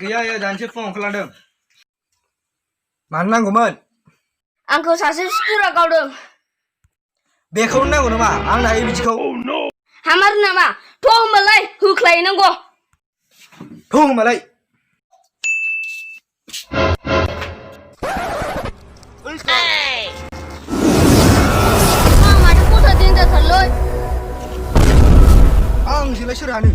गैया या दानसे फुङाव ओंखारलांदों मानो नांगौमोन आंखौ सासे सुथुरा गावदों बेखौनो नांगौ नामा आं नायो बिदिखौ हामार नामा थ' होमबालाय होख्लायनांगौ थौ होमबालाय आं माथो खथा देनजारथारलै आंसोलाय सोर हानो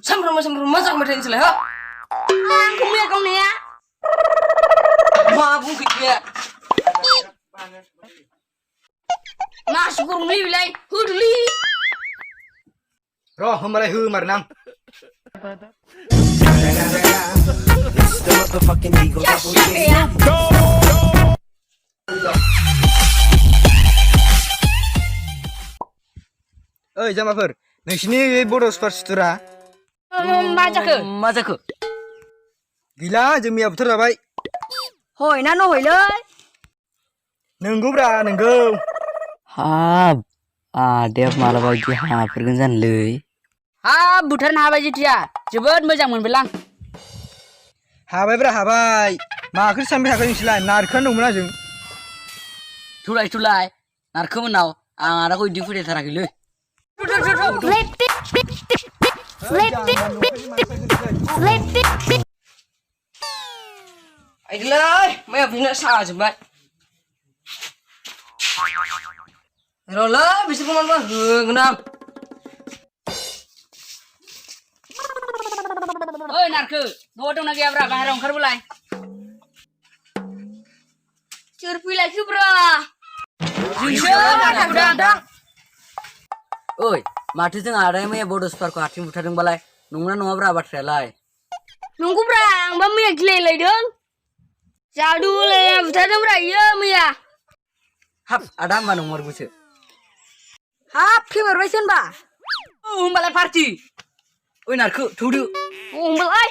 सामफ्रामबो मा जाखांबाय थायो नोंसोरलाय हो आंखौ मैया गावनाया मा बुंखो बे मासु गरमलै बेलाय होदोलै र' होमबालाय होमारनां ओइ जामाफोर नोंसिनि बड' सुपार सुथुरा मा जाखो गैला जों मैया बुथार जाबाय हय ना नहयलै नंगौब्रा नंगौ हाब आदाया मालाबा बिदि हाफेरगोन जानोलै हाब बुथारनो हाबाय जेथिया जोबोद मोजां मोनबायलां हाबायब्रा हाबाय माखौ सानबाय थाखो नोंसोरलाय नारखोआनो दंमोन आंजों थुलाय नारखोमोननाव आं आदाखौ बिदि फोथायथाराखैलै आइदोलै मैया बिदिनो साजोब्बाय र'लै बिसोरखौ मानोबा होगोन आं ओइ नारखो न'आव दंना गैयाब्रा बाहेरायाव ओंखारबोलाय सोर फैलायखोब्रा ओइ माथो जों आदाया मैया बड' सुपारखौ हारसिं बुथारदोंबालाय नंगौना नङाब्रा बाथ्रायालाय नंगौब्रा आंबा मैया गिलायलायदों जादु होलायना बुथारदोंब्रा इयो मैया हाब आदा होमबा नंमारगौसो हाब फेमारबायसो होनबा होमबालाय पार्टि ओइ नारखो थौदो होमबालाय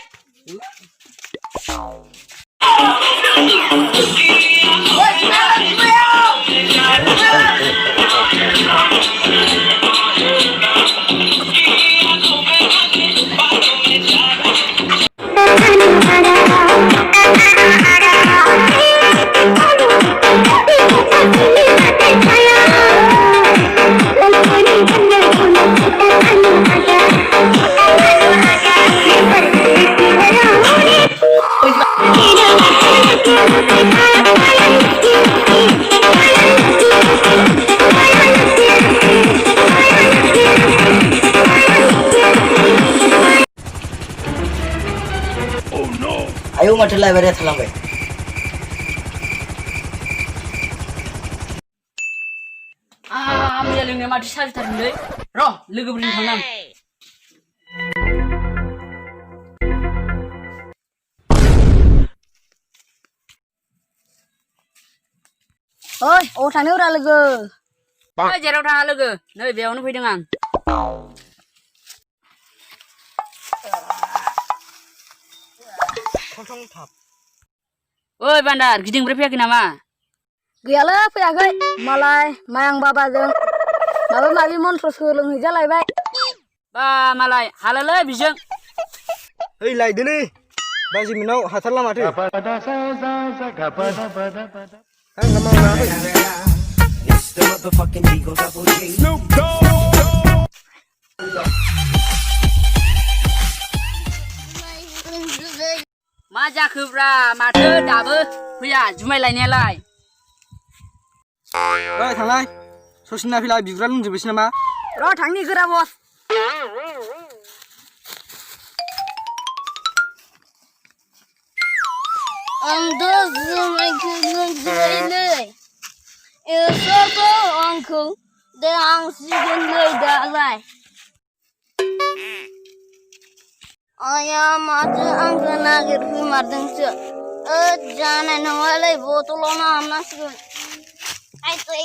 आयौ माथो लाइब्रेरिया थालांबाय मैया लोंनाया माथो साजिथारदोंलै र' लोगोफोरजों थांनां ओइ अबाव थांनोब्रा लोगो जेराव थाङा लोगो नै बेयावनो फैदों आं ओइ बान्दार गिदिंनिफ्राय फैयाखै नामा गैयालै फैयाखै मालाय मायां बाबाजों माबा माबि मन्त्र सोलोंहैजालायबाय बा मालाय हालालै बिजों ओइ लायदोलै बाजिमोननाव हाथारला माथो आंना मावनाङाखै मा जाखोब्रा माथो दाबो फैया जुमाय लायनायालाय ओइ थांलाय ससिना फैला बिग्रा लोंजोबोसै नामा र' थांनि गोरा बस आंथ' जुमायखौ लोंजोबबायलै इसोरखौ आंखौ दांसिगोनलै दालाय आया माथो आंखौ नागिरफैमारदोंसो जानाय नङालै बथलावनो हाबनांसिगोन आइदै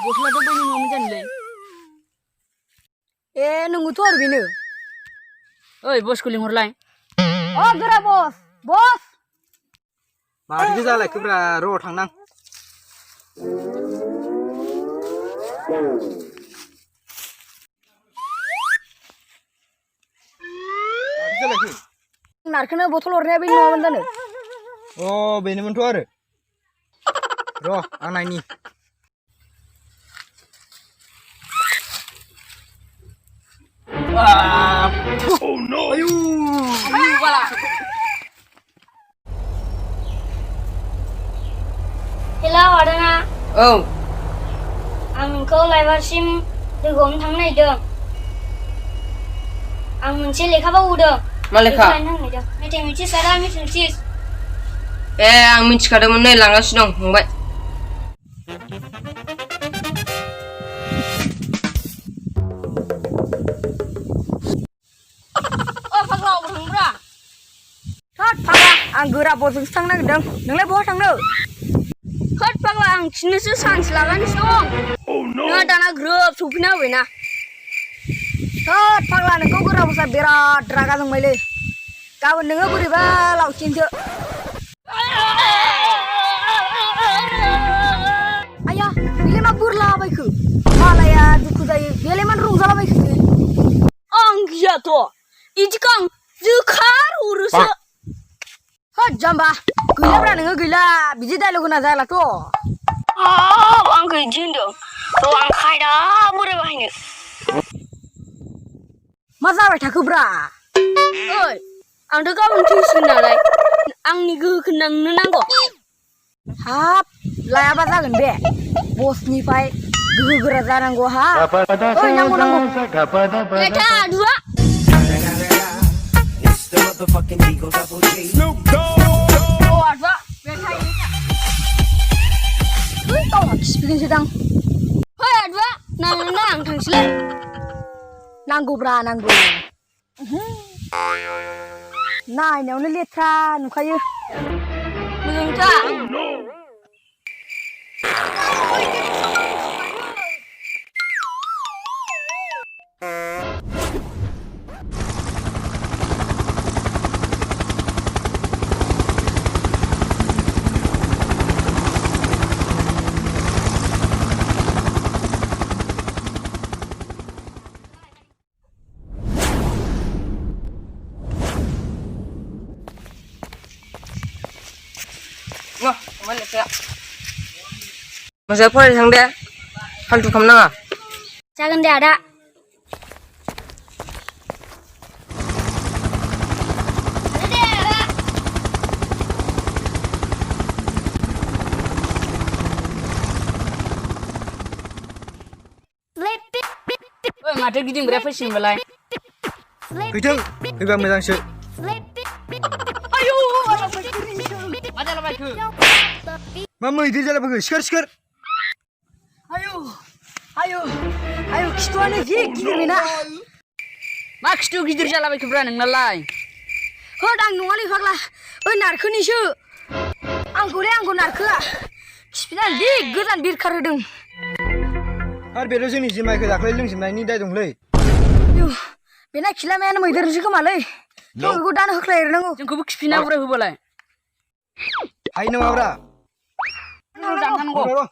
गस्लाथ' बैनि न'आवनो जानोलै ए नोंगौथ' आरो बेनो ओइ बसखौ लिंहरलाय अ गोरा बस माथो जालायखोब्रा र' थांनां माथो जालायखो नारखोनो बथल हरनाया बे नङामोन जानो अ बेनोमोनथ' आरो र' आं नायनि आयु बाला हेलौ आदाना औ आं नोंखौ लाइबारसिम लोगो हमनो थांनो नागिरदों आं मोनसे लेखा बावबोदों मा लेखा लायनो नागिरदों मेथामेटिक्स आदा मेथामेटिक्स ए आं मिथिखादोंमोन नै लांगासिनो दं फंबाय फाग्ला अबाव थांब्रा थोद फाग्ला आं गोरा बसजोंसो थांनो नागिरदों नोंलाय बहा थांनो थोद फाग्ला आं खिनोसो सान्स लागासिनो दं नोंहा दाना ग्रोब सफैना होबायना थोद फाग्ला नोंखौ गोरा बसआ बिराद रागा जोंबायलै गाबोन नोङो बोरैबा लावसिनसो आया बेलाय मा बोरलाबायखो मालाया दुखु जायो बेलाय मा रंजालाबायखो आं गियाथ' इदिखौ आं जोखार हरोसो होद जाम्बा गैलाब्रा नोङो गैला बिदि डायलग होना जायालाथ' आंखौ इदि होनदों र' आं खायदा बोरै बाहायनो मा जाबाय थाखोब्रा ओइ आंथ' गाबोन थैसिगोन नालाय आंनि गोहोखौ नोंनो नांगौ हाब लायाबा जागोन बे बसनिफ्राय गोहो गोरा जानांगौ हा ओइ नांगौ मेथा दुआ खिफिगोनसो दां है आदुआ नांगौना आं थांसैलै नांगौब्रा नांगौ नायनायावनो लेथ्रा नुखायो मोजांथा फंबाय लेखाया मोजाङै फरायनो थां दे फाल्थु खालामनाङा जागोन दे आदा ओइ माथो गिदिंग्राया फैसिगोनबालाय फैथों फैबा मोजांसो आयौ मा जालाबायखो मा मैदेर जालाबायखो सिखार आयौ आयौ आयौ खिथुआनो जि गिदिर बेना मा खिथु गिदिर जालाबायखोब्रा नोंनालाय होद आं नङालै फाग्ला ओइ नारखोनिसो आंखौ नारखोआ खिफिनानै जि गोजान बिरखारहोदों आरो बेल' जोंनि जिमायखौ दाख्लै लोंजोबनायनि दाय दंलै आयौ बेना खिलामायानो मैदेरसो खोमालै थ' बेखौ दानो होख्लायहरनांगौ जोंखौबो खिफिना बुरा होबालाय हाय नङाब्रा दाननांगौ र'